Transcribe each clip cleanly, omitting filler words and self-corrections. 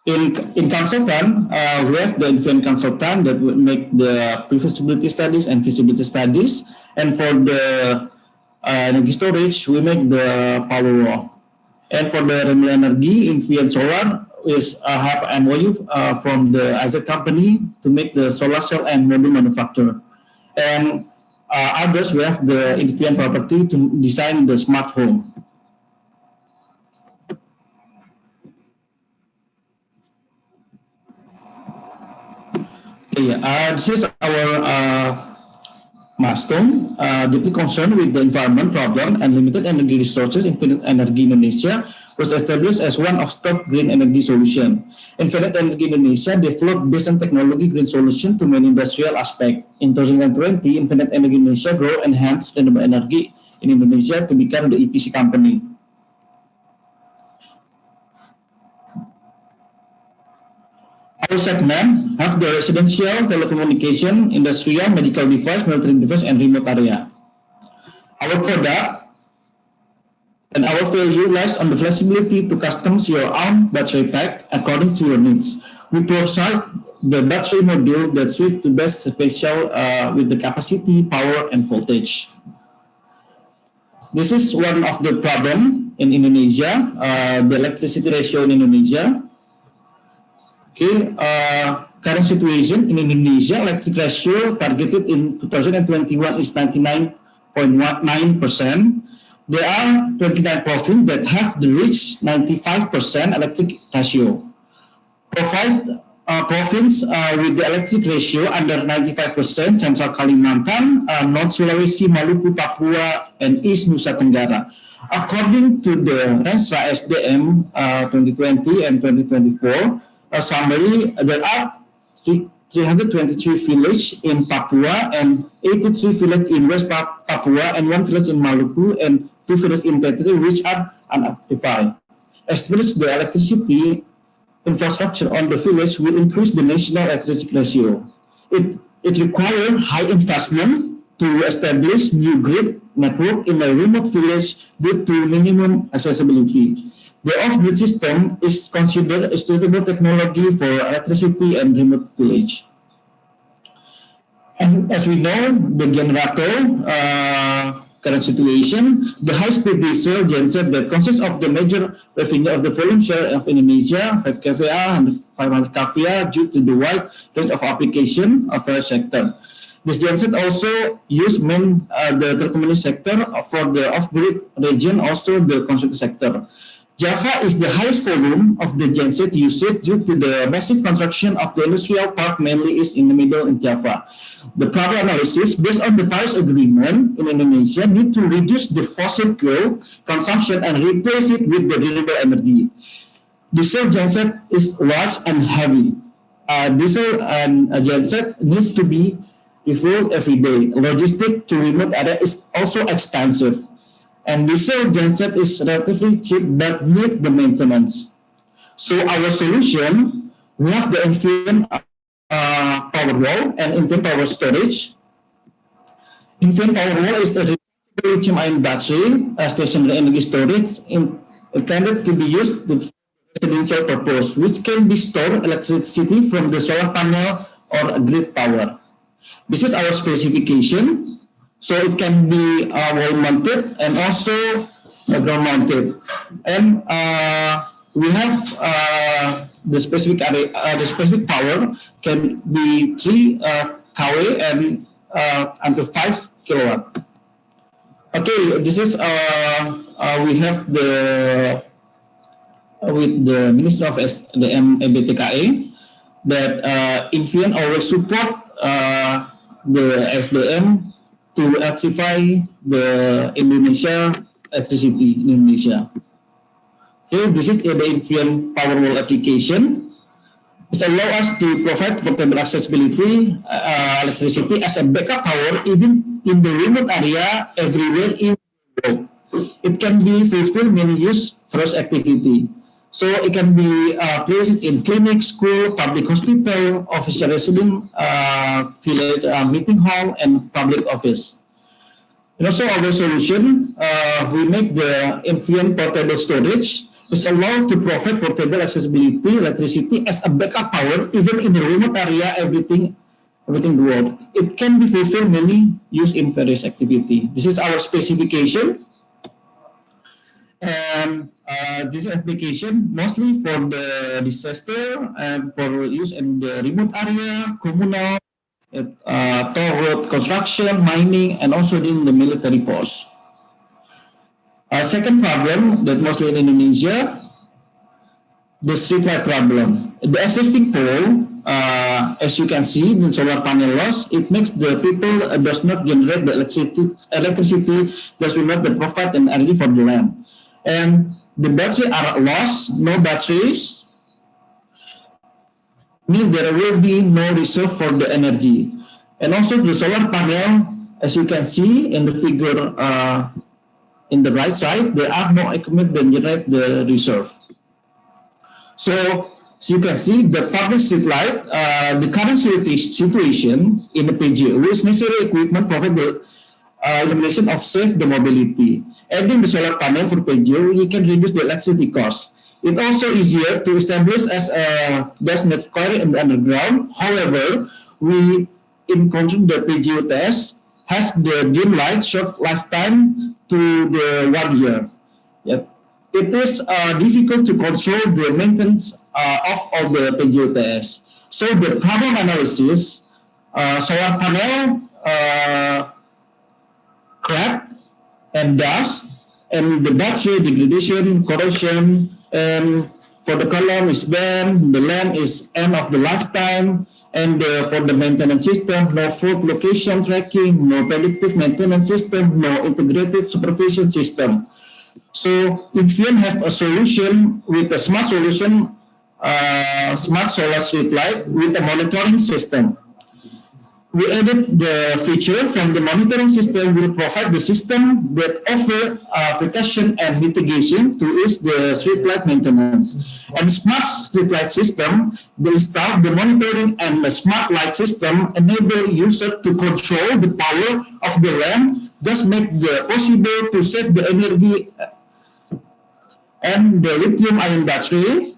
In consultant, we have the influent consultant that would make the pre-feasibility studies and feasibility studies. And for the energy storage, we make the power wall. And for the renewable energy, influent solar is have MOU from the AZ company to make the solar cell and module manufacturer. And others, we have the influent property to design the smart home. Okay, this is our milestone, deeply concerned with the environment problem and limited energy resources. Infinite Energy Indonesia was established as one of top green energy solution. Infinite Energy Indonesia developed based on technology green solution to many industrial aspect. In 2020, Infinite Energy Indonesia grow enhanced renewable energy in Indonesia to become the EPC company. Our segment have the residential, telecommunication, industrial, medical device, military device, and remote area. Our product and our value lies on the flexibility to customize your own battery pack according to your needs. We provide the battery module that suits to best special with the capacity, power, and voltage. This is one of the problem in Indonesia, the electricity ratio in Indonesia. Okay, current situation in Indonesia, electric ratio targeted in 2021 is 99.19%. There are 29 provinces that have reached 95% electric ratio. Provide province with the electric ratio under 95%, Central Kalimantan, North Sulawesi, Maluku, Papua, and East Nusa Tenggara. According to the Renstra SDM 2020 and 2024, summary, there are 323 villages in Papua and 83 villages in West Papua and 1 village in Maluku and 2 villages in Teteri which are unelectrified. Estimates the electricity infrastructure on the village will increase the national electricity ratio. It requires high investment to establish new grid network in a remote village due to minimum accessibility. The off-grid system is considered a suitable technology for electricity and remote village. And as we know, the generator current situation, the high-speed diesel genset that consists of the major revenue of the volume share of Indonesia, 5 kVA and 500 kVA due to the wide range of application of the sector. This genset also used the telecommunication sector for the off-grid region, also the construction sector. Java is the highest volume of the genset usage due to the massive construction of the industrial park, mainly is in the middle in Java. The problem analysis based on the Paris Agreement in Indonesia need to reduce the fossil fuel consumption and replace it with the renewable energy. Diesel genset is large and heavy. Diesel and genset needs to be refueled every day. Logistic to remote area is also expensive. And diesel genset is relatively cheap but need the maintenance. So our solution, we have the Infinite power wall and Infinite power storage. Infinite power wall is a lithium-ion battery stationary energy storage intended to be used for residential purpose, which can be stored electricity from the solar panel or grid power. This is our specification. So it can be wall-mounted and also ground-mounted. And we have the specific area, the specific power can be 3 kW and until 5 kilowatt. Okay, this is we have the with the Minister of SDM EBTKE that Infian always support the SDM to electrify the Indonesia electricity in Indonesia. Okay, this is the Infian power wall application. It allows us to provide portable accessibility electricity as a backup power even in the remote area everywhere in the world. It can be fulfilled many use first activity. So it can be placed in clinic, school, public hospital, official residence, village meeting hall, and public office. And also our solution, we make the Infian portable storage is allowed to provide portable accessibility electricity as a backup power even in the remote area, everything the world. It can be fulfilled many use in various activity. This is our specification, and this application mostly for the disaster and for use in the remote area, communal, toll road construction, mining, and also in the military post. Second problem that mostly in Indonesia, the streetlight problem. The existing pole, as you can see, the solar panel loss, it makes the people does not generate the electricity that will not provide an energy for the lamp. And the battery are lost, no batteries, means there will be no reserve for the energy. And also the solar panel, as you can see in the figure in the right side, there are no equipment that generate the reserve. So you can see the public street light, the current situation in the PGO with necessary equipment provide the elimination of safe the mobility. Adding the solar panel for PGO, we can reduce the electricity cost. It also easier to establish as a gas net quarry in the underground. However, we encounter the PGO test has the dim light short lifetime to the 1 year. Yep. It is difficult to control the maintenance of all the PGO tests. So the problem analysis, solar panel crack and dust, and the battery degradation, corrosion, and for the column is bent, the lamp is end of the lifetime, and for the maintenance system, no fault location tracking, no predictive maintenance system, no integrated supervision system. So if you have a solution with a smart solution, smart solar street light with a monitoring system. We added the feature from the monitoring system will provide the system that offer protection and mitigation to ease the street light maintenance. And smart street light system will start the monitoring and the smart light system enable user to control the power of the lamp, thus make the possible to save the energy. And the lithium-ion battery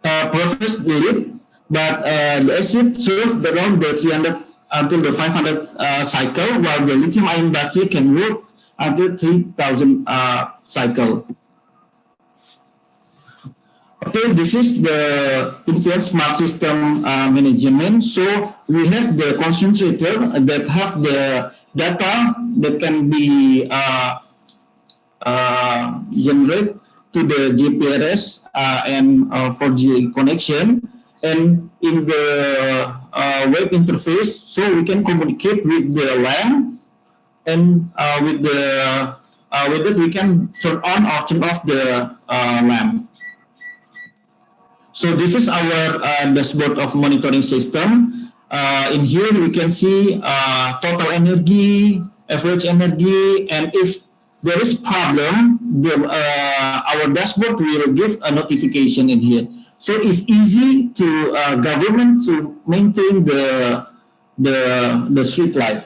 provides the lead, but the acid serves around the 300 until the 500 cycle, while the lithium-ion battery can work until 3000 cycle. Okay, this is the influence smart system management. So we have the concentrator that have the data that can be generate to the GPRS and 4G connection, and in the web interface, so we can communicate with the lamp, and with it we can turn on or turn off the lamp. So this is our dashboard of monitoring system. In here we can see total energy, average energy, and if there is problem, our dashboard will give a notification in here. So it's easy to government to maintain the street light.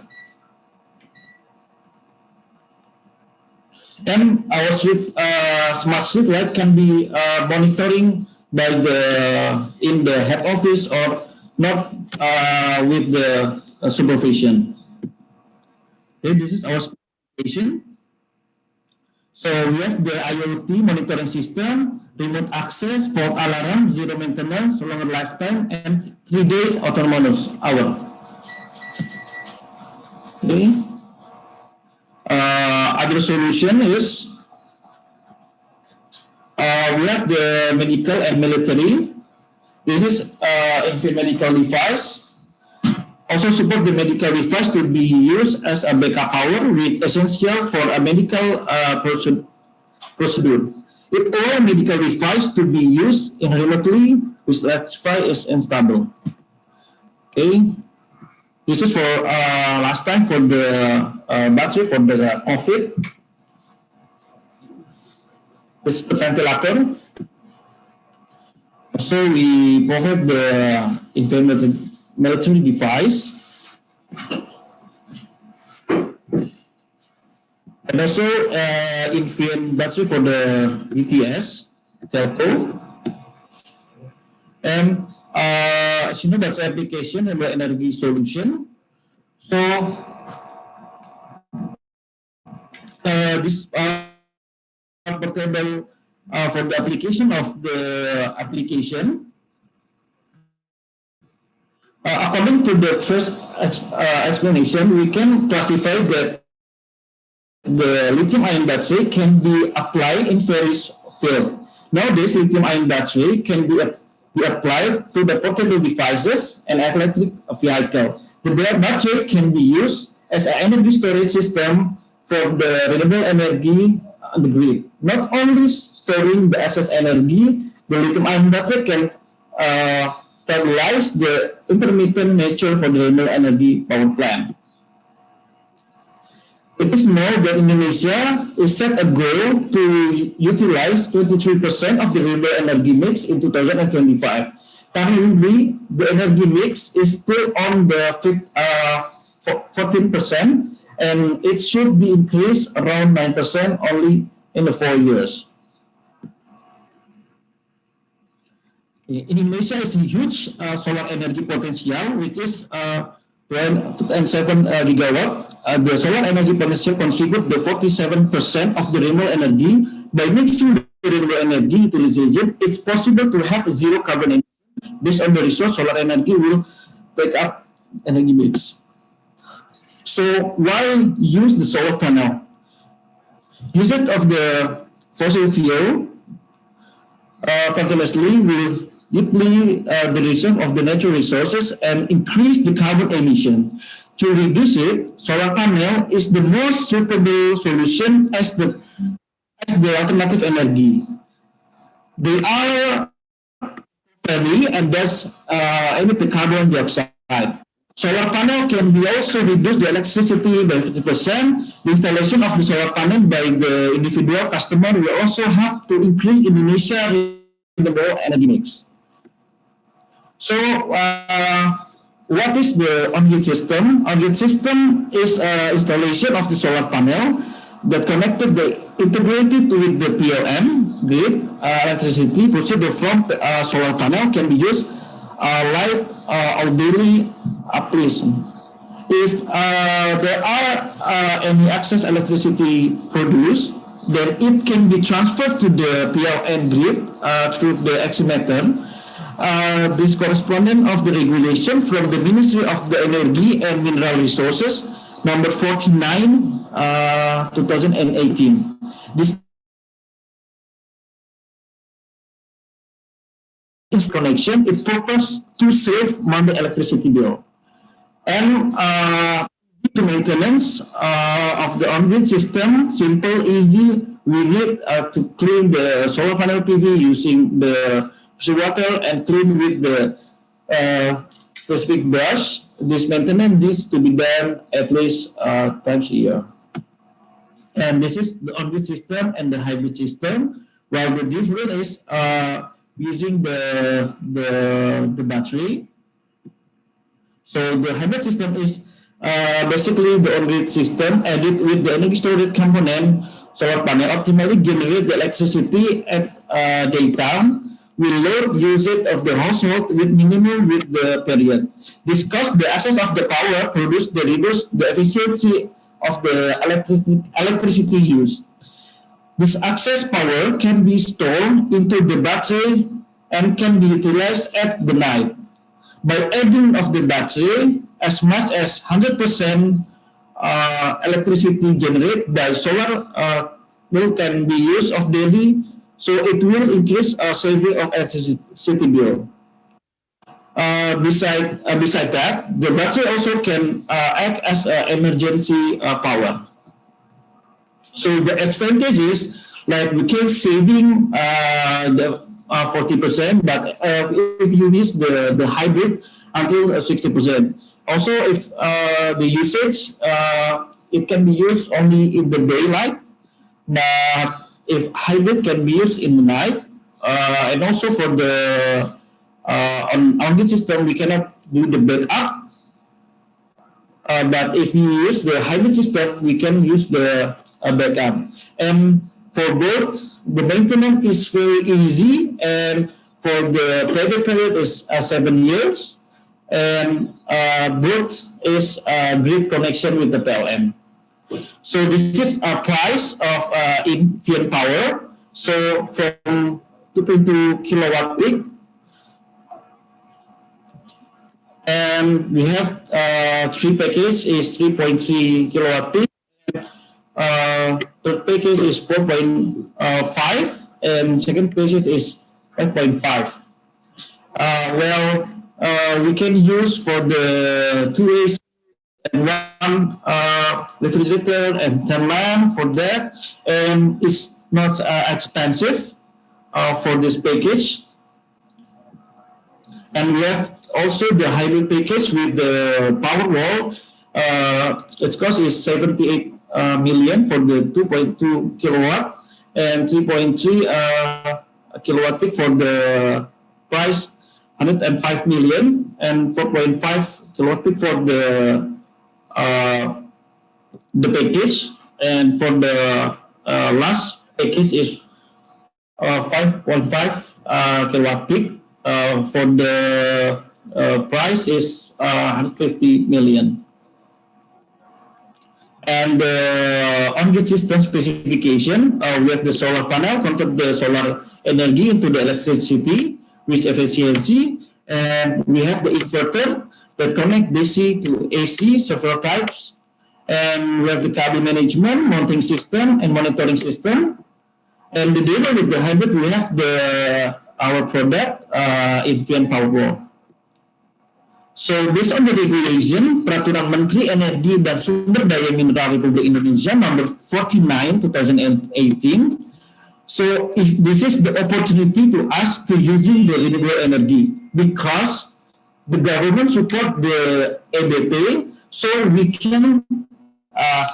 And our smart street light can be monitoring by in the head office or not with the supervision. Okay, this is our specification. So we have the IoT monitoring system, remote access, fault alarm, zero maintenance, longer lifetime, and 3-day autonomous hour. Okay. Other solution is we have the medical and military. This is infant medical device. Also support the medical device to be used as a backup power with essential for a medical procedure. If all medical device to be used in remotely with electrify is unstable. Okay, this is for last time for the battery for the COVID. This is the ventilator. So we provide the infant military device. And also in battery for the BTS, telco, and as you know, that's application and energy solution. So this portable for the application of the application, according to the first explanation, we can classify that the lithium-ion battery can be applied in various fields. Nowadays, lithium-ion battery can be applied to the portable devices and electric vehicle. The battery can be used as an energy storage system for the renewable energy on the grid. Not only storing the excess energy, the lithium-ion battery can stabilize the intermittent nature for the renewable energy power plant. It is known that Indonesia is set a goal to utilize 23% of the renewable energy mix in 2025. Currently, the energy mix is still on the 14%, and it should be increased around 9% only in the 4 years. Indonesia has a huge solar energy potential, which is 27 gigawatt. The solar energy potential contribute the 47% of the renewable energy. By mixing the renewable energy utilization, it's possible to have zero carbon emission based on the resource solar energy will take up energy mix. So why use the solar panel? Usage of the fossil fuel continuously will deeply the reserve of the natural resources and increase the carbon emission. To reduce it, solar panel is the most suitable solution as the alternative energy. They are friendly and thus emit the carbon dioxide. Solar panel can be also reduce the electricity by 50%. The installation of the solar panel by the individual customer will also help to increase Indonesia renewable energy mix. So, what is the on-grid system? On-grid system is installation of the solar panel that connected integrated with the PLN grid electricity proceeded from solar panel can be used light or daily application. If there are any excess electricity produced, then it can be transferred to the PLN grid through the estimator. This correspondent of the regulation from the Ministry of the Energy and Mineral Resources, number 49, 2018. This connection, it purpose to save monthly electricity bill. And the maintenance of the on-grid system, simple, easy. We need to clean the solar panel PV using the water and clean with the specific brush. This maintenance needs to be done at least times a year. And this is the on-grid system and the hybrid system. While the difference is using the battery. So the hybrid system is basically the on-grid system added with the energy storage component. Solar panel optimally generate the electricity at daytime. We load usage of the household with minimum with the period. This causes the excess of the power produced to reduce the efficiency of the electricity use. This excess power can be stored into the battery and can be utilized at the night. By adding of the battery, as much as 100% electricity generated by solar will can be used of daily. So it will increase saving of electricity bill. Beside that, the battery also can act as emergency power. So the advantage is like we can saving the 40%, but if you use the hybrid until 60%. Also, if the usage it can be used only in the daylight, but if hybrid can be used in the night, and also for the on the system we cannot do the backup. But if we use the hybrid system, we can use the backup. And for both, the maintenance is very easy, and for the payback period is 7 years, and both is grid connection with the PLN. So this is a price of in Fian Power. So from 2.2 kilowatt peak, and we have three packages is 3.3 kilowatt peak. Third package is 4.5, and second package is 5.5. We can use for the 2 AC and 1 refrigerator and 10 lamp for that, and it's not expensive for this package. And we have also the hybrid package with the power wall. Its cost is 78 million for the 2.2 kilowatt and 3.3 kilowatt peak for the price 105 million, and 4.5 kilowatt peak for the package, and for the last package is 5.5 kilowatt peak. For the price is 150 million. And on-grid system specification, we have the solar panel, convert the solar energy into the electricity with efficiency, and we have the inverter that connect DC to AC, several types, and we have the cable management, mounting system, and monitoring system. And the data with the hybrid, we have our product in Fian Power. So based on the regulation, Peraturan Menteri Energi dan Sumber Daya Mineral Republik Indonesia Number 49 2018. So this is the opportunity to us to using the renewable energy, because the government support the EBP, so we can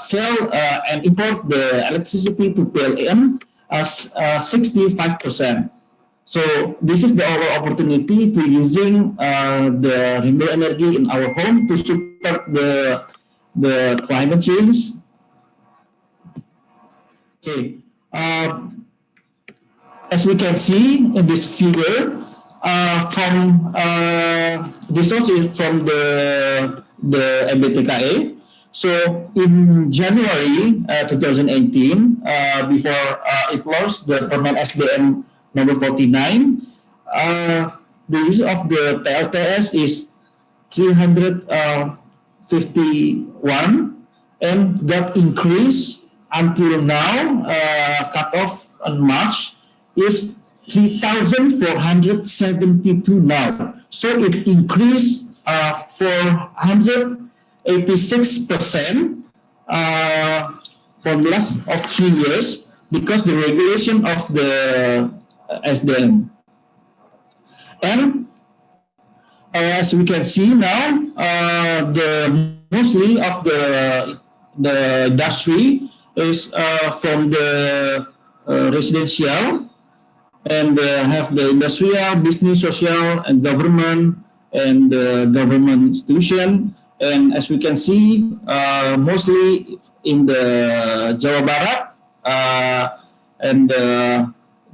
sell and import the electricity to PLN as 65%. So this is the opportunity to using the renewable energy in our home to support the climate change. Okay, as we can see in this figure, from this source is from the MBTKE. So in January 2018, before it launched the permanent SDM number 49, the use of the PLTS is 351, and that increase until now, cut off on March, is 3,472 now. So it increased 486% from the last of 3 years, because the regulation of the SDM. And as we can see now, the mostly of the industry is from the residential, and have the industrial, business, social, and government, and government institution. And as we can see, mostly in the Jawa Barat and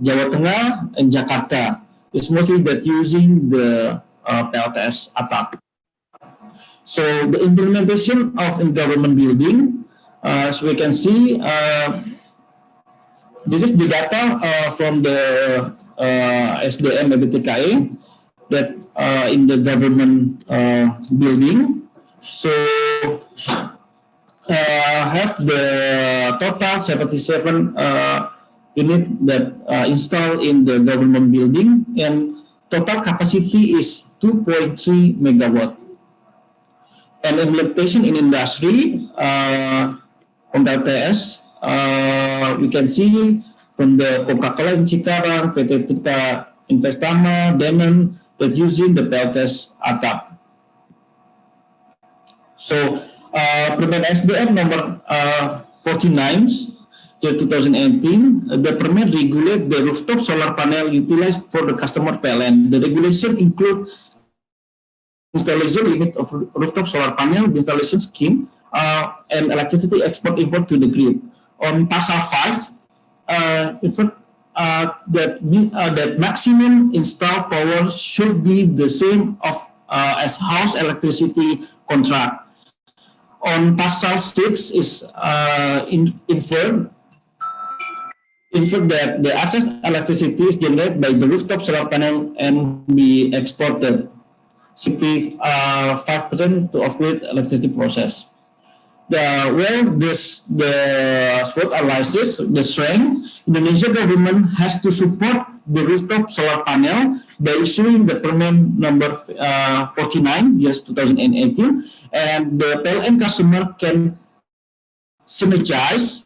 Jawa Tengah and Jakarta, it's mostly that using the PLTS atap. So the implementation of in government building, as we can see, this is the data from the SDM BTKE that in the government building. So have the total 77 unit that installed in the government building, and total capacity is 2.3 megawatt. And implementation in industry on LTS, we can see from the Coca-Cola in Cikarang, PT Tirta Investama, Denon, that using the PLTS atap. So permen SDM number 49 till 2018, the permit regulate the rooftop solar panel utilized for the customer PLN. The regulation include installation limit of rooftop solar panel, the installation scheme, and electricity export import to the grid. on Pasal 5, in fact, that maximum installed power should be the same as house electricity contract. On Pasal 6 is inferred that the excess electricity is generated by the rooftop solar panel and be exported. 65% to off-grid electricity process. The SWOT analysis, the strength, Indonesia government has to support the rooftop solar panel by issuing the permit number 49, yes, 2018, and the PLN customer can synergize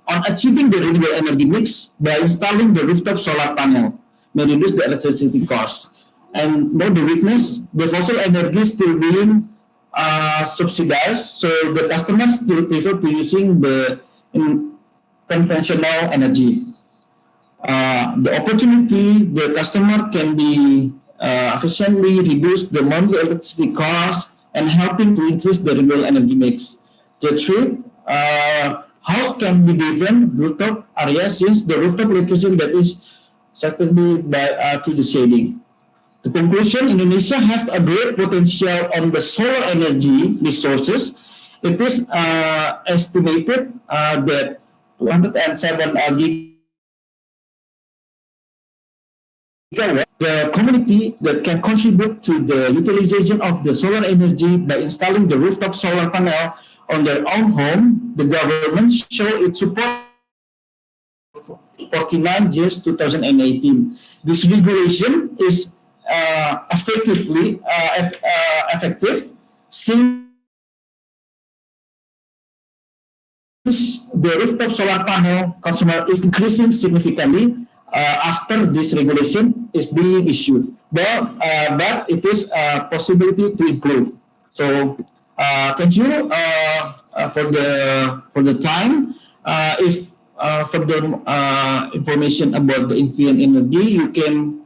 on achieving the renewable energy mix by installing the rooftop solar panel, may reduce the electricity cost. And no, the weakness, the fossil energy is still being subsidized, so the customers still prefer to using the conventional energy. The opportunity, the customer can be efficiently reduce the monthly electricity cost and helping to increase the renewable energy mix. The third, house can be different rooftop area since the rooftop location that is susceptible to the shading. The conclusion, Indonesia has a great potential on the solar energy resources. It is estimated that 207 gigawatt, the community that can contribute to the utilization of the solar energy by installing the rooftop solar panel on their own home. The government showed its support 49 years 2018. This regulation is effective since the rooftop solar panel consumer is increasing significantly after this regulation is being issued. But it is a possibility to improve. So thank you for the time. If further information about the Infineon Energy, you can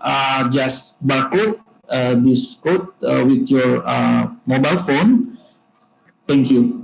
just barcode this code with your mobile phone. Thank you.